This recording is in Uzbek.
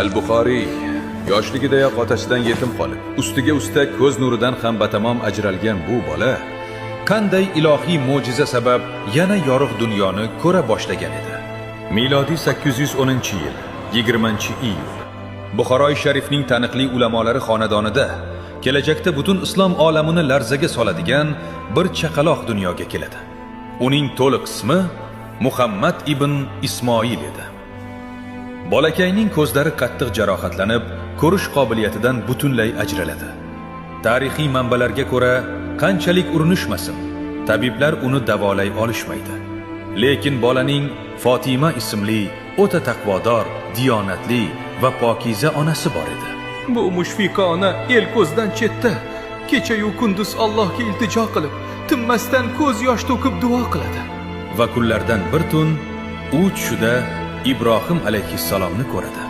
Al-Buxoriy yoshligidayoq otasidan yetim qolib, ustiga ustak ko'z nuridan ham batamom ajralgan bu bola qanday ilohiy mo'jiza sabab yana yorug' dunyoni ko'ra boshlagan edi. Milodiy 810-yil, 20-iyul. Buxoroy sharifning taniqli ulamolari xonadonida kelajakda butun islom olamini larzaga soladigan bir chaqaloq dunyoga keladi. Uning to'liq ismi Muhammad ibn Ismoil edi. Bolakayning ko'zlari qattiq jarohatlanib, ko'rish qobiliyatidan butunlay ajraladi. Tarixiy manbalarga ko'ra, qanchalik urinishmasin, tabiblar uni davolay olishmaydi. Lekin bolaning Fatima ismli o'ta taqvodor, diyonatli va pokiza onasi bor edi. Bu mushfiqa ona el ko'zdan chetda, kecha-yu kunduz Allohga iltijo qilib, tinmasdan ko'z yosh to'kib duo qiladi. Va kunlardan bir tun u tushida Ibrohim alayhissalomni ko'radi.